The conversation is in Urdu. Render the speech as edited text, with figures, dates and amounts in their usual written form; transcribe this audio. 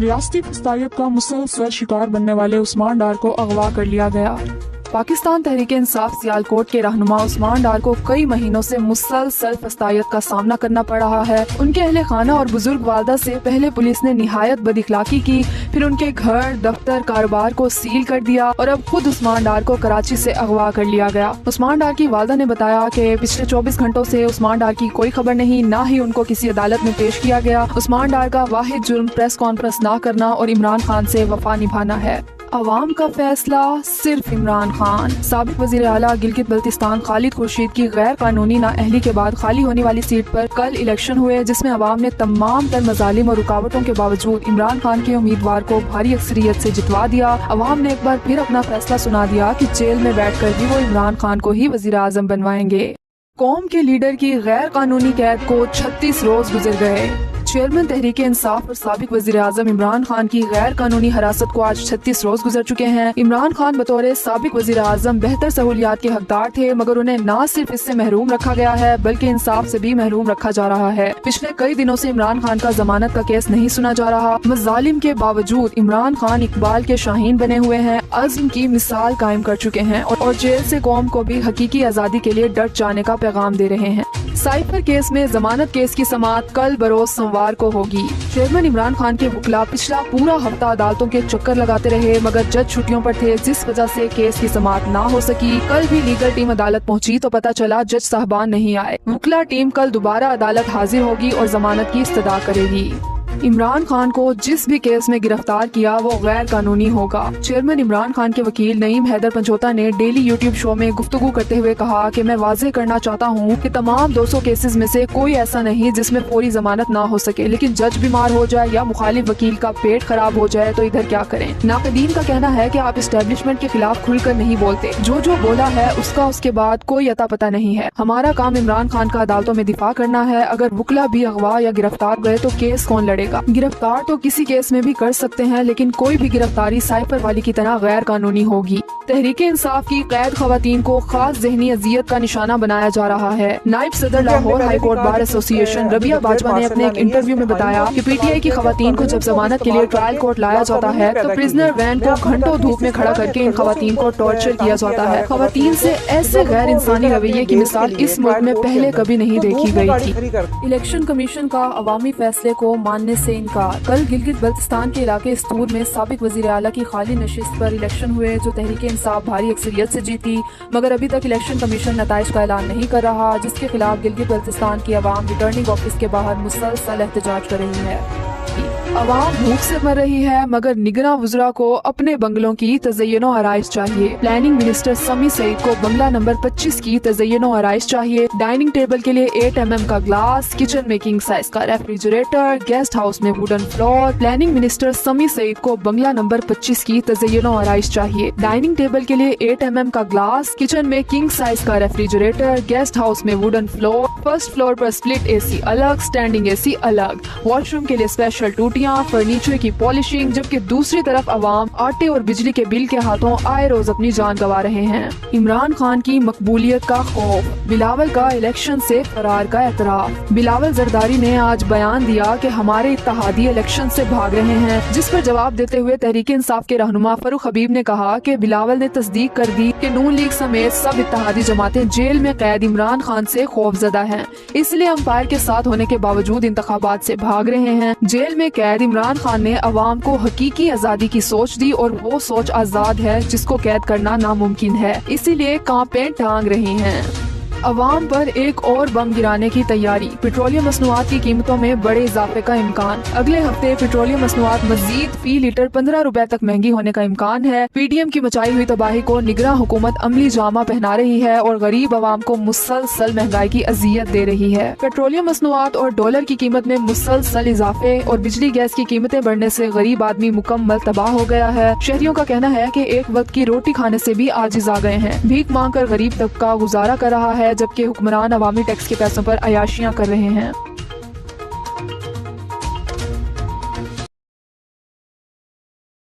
ریاستی فسطائیت کا مسلسل شکار بننے والے عثمان ڈار کو اغوا کر لیا گیا۔ پاکستان تحریک انصاف سیالکوٹ کے رہنما عثمان ڈار کو کئی مہینوں سے مسلسل فسطائیت کا سامنا کرنا پڑ رہا ہے۔ ان کے اہل خانہ اور بزرگ والدہ سے پہلے پولیس نے نہایت بد اخلاقی کی، پھر ان کے گھر، دفتر، کاروبار کو سیل کر دیا اور اب خود عثمان ڈار کو کراچی سے اغوا کر لیا گیا۔ عثمان ڈار کی والدہ نے بتایا کہ پچھلے 24 گھنٹوں سے عثمان ڈار کی کوئی خبر نہیں، نہ ہی ان کو کسی عدالت میں پیش کیا گیا۔ عثمان ڈار کا واحد جرم پریس کانفرنس نہ کرنا اور عمران خان سے وفا نبھانا ہے۔ عوام کا فیصلہ صرف عمران خان۔ سابق وزیر اعلیٰ گلگت بلتستان خالد خورشید کی غیر قانونی نااہلی کے بعد خالی ہونے والی سیٹ پر کل الیکشن ہوئے، جس میں عوام نے تمام تر مظالم اور رکاوٹوں کے باوجود عمران خان کے امیدوار کو بھاری اکثریت سے جتوا دیا۔ عوام نے ایک بار پھر اپنا فیصلہ سنا دیا کہ جیل میں بیٹھ کر بھی وہ عمران خان کو ہی وزیر اعظم بنوائیں گے۔ قوم کے لیڈر کی غیر قانونی قید کو 36 روز گزر گئے۔ چیئرمین تحریک انصاف اور سابق وزیر اعظم عمران خان کی غیر قانونی حراست کو آج 36 روز گزر چکے ہیں۔ عمران خان بطور سابق وزیر اعظم بہتر سہولیات کے حقدار تھے، مگر انہیں نہ صرف اس سے محروم رکھا گیا ہے بلکہ انصاف سے بھی محروم رکھا جا رہا ہے۔ پچھلے کئی دنوں سے عمران خان کا ضمانت کا کیس نہیں سنا جا رہا۔ مظالم کے باوجود عمران خان اقبال کے شاہین بنے ہوئے ہیں، عزم کی مثال قائم کر چکے ہیں اور جیل سے قوم کو بھی حقیقی آزادی کے لیے ڈٹ جانے کا پیغام دے رہے ہیں۔ سائفر کیس میں ضمانت کیس کی سماعت کل بروز سوموار کو ہوگی۔ چیئرمین عمران خان کے وکلا پچھلا پورا ہفتہ عدالتوں کے چکر لگاتے رہے، مگر جج چھٹیوں پر تھے، جس وجہ سے کیس کی سماعت نہ ہو سکی۔ کل بھی لیگل ٹیم عدالت پہنچی تو پتہ چلا جج صاحبان نہیں آئے۔ وکلا ٹیم کل دوبارہ عدالت حاضر ہوگی اور ضمانت کی استدعا کرے گی۔ عمران خان کو جس بھی کیس میں گرفتار کیا وہ غیر قانونی ہوگا۔ چیئرمین عمران خان کے وکیل نعیم حیدر پنجوتا نے ڈیلی یوٹیوب شو میں گفتگو کرتے ہوئے کہا کہ میں واضح کرنا چاہتا ہوں کہ تمام 200 کیسز میں سے کوئی ایسا نہیں جس میں فوری ضمانت نہ ہو سکے، لیکن جج بیمار ہو جائے یا مخالف وکیل کا پیٹ خراب ہو جائے تو ادھر کیا کریں۔ ناقدین کا کہنا ہے کہ آپ اسٹیبلشمنٹ کے خلاف کھل کر نہیں بولتے، جو بولا ہے اس کا اس کے بعد کوئی اتا پتہ نہیں ہے۔ ہمارا کام عمران خان کا عدالتوں میں دفاع کرنا ہے، اگر وکلا بھی اغوا یا گرفتار گئے تو کیس کون لڑے گا؟ گرفتار تو کسی کیس میں بھی کر سکتے ہیں، لیکن کوئی بھی گرفتاری سائفر والی کی طرح غیر قانونی ہوگی۔ تحریک انصاف کی قید خواتین کو خاص ذہنی اذیت کا نشانہ بنایا جا رہا ہے۔ نائب صدر لاہور ہائی کورٹ بار ایسوسی ایشن ربیہ باجوہ نے اپنے ایک انٹرویو میں بتایا کہ پی ٹی آئی کی خواتین کو جب ضمانت کے لیے ٹرائل کورٹ لایا جاتا ہے تو پرزنر وین کو گھنٹوں دھوپ میں کھڑا کر کے ان خواتین کو ٹارچر کیا جاتا ہے۔ خواتین سے ایسے غیر انسانی رویے کی مثال اس ملک میں پہلے کبھی نہیں دیکھی گئی تھی۔ الیکشن کمیشن کا عوامی فیصلے کو ماننے سے انکار۔ کل گلگت بلتستان کے علاقے استور میں سابق وزیر اعلیٰ کی خالی نشست پر الیکشن ہوئے، جو تحریک انصاف بھاری اکثریت سے جیتی، مگر ابھی تک الیکشن کمیشن نتائج کا اعلان نہیں کر رہا، جس کے خلاف گلگت بلتستان کی عوام ریٹرننگ آفس کے باہر مسلسل احتجاج کر رہی ہے۔ عوام بھوک سے مر رہی ہے، مگر نگراں وزراء کو اپنے بنگلوں کی تزئین و آرائش چاہیے۔ پلاننگ منسٹر سمیع سعید کو بنگلہ نمبر 25 کی تزئین و آرائش چاہیے۔ ڈائننگ ٹیبل کے لیے 8 mm کا گلاس، کچن میں کنگ سائز کا ریفریجریٹر، گیسٹ ہاؤس میں ووڈن فلور۔ پلاننگ منسٹر سمیع سعید کو بنگلہ نمبر 25 کی تزئین و آرائش چاہیے۔ ڈائننگ ٹیبل کے لیے 8 mm کا گلاس، کچن میں کنگ سائز کا ریفریجریٹر، گیسٹ ہاؤس میں ووڈن فلور، فرسٹ فلور پر سپلٹ اے سی الگ، اسٹینڈنگ اے سی الگ، واش روم کے لیے اسپیشل ٹوٹیاں، فرنیچر کی پالشنگ، جبکہ دوسری طرف عوام آٹے اور بجلی کے بل کے ہاتھوں آئے روز اپنی جان گنوا رہے ہیں۔ عمران خان کی مقبولیت کا خوف، بلاول کا الیکشن سے فرار کا اعتراف۔ بلاول زرداری نے آج بیان دیا کہ ہمارے اتحادی الیکشن سے بھاگ رہے ہیں، جس پر جواب دیتے ہوئے تحریک انصاف کے رہنما فاروق حبیب نے کہا کہ بلاول نے تصدیق کر دی کہ نون لیگ سمیت سب اتحادی جماعتیں جیل میں قید عمران خان سے خوف زدہ ہیں، اس لیے امپائر کے ساتھ ہونے کے باوجود انتخابات سے بھاگ رہے ہیں۔ جیل میں قید عمران خان نے عوام کو حقیقی آزادی کی سوچ دی اور وہ سوچ آزاد ہے جس کو قید کرنا ناممکن ہے، اسی لیے کانپیں ٹانگ رہی ہیں۔ عوام پر ایک اور بم گرانے کی تیاری، پیٹرولیم مصنوعات کی قیمتوں میں بڑے اضافے کا امکان۔ اگلے ہفتے پیٹرولیم مصنوعات مزید فی لیٹر 15 روپے تک مہنگی ہونے کا امکان ہے۔ پی ڈی ایم کی مچائی ہوئی تباہی کو نگراں حکومت عملی جامہ پہنا رہی ہے اور غریب عوام کو مسلسل مہنگائی کی اذیت دے رہی ہے۔ پیٹرولیم مصنوعات اور ڈالر کی قیمت میں مسلسل اضافے اور بجلی گیس کی قیمتیں بڑھنے سے غریب آدمی مکمل تباہ ہو گیا ہے۔ شہریوں کا کہنا ہے کہ ایک وقت کی روٹی کھانے سے بھی عاجز آ گئے ہیں۔ بھیک مانگ کر غریب طبقہ گزارا کر رہا ہے، جبکہ حکمران عوامی ٹیکس کے پیسوں پر عیاشیاں کر رہے ہیں۔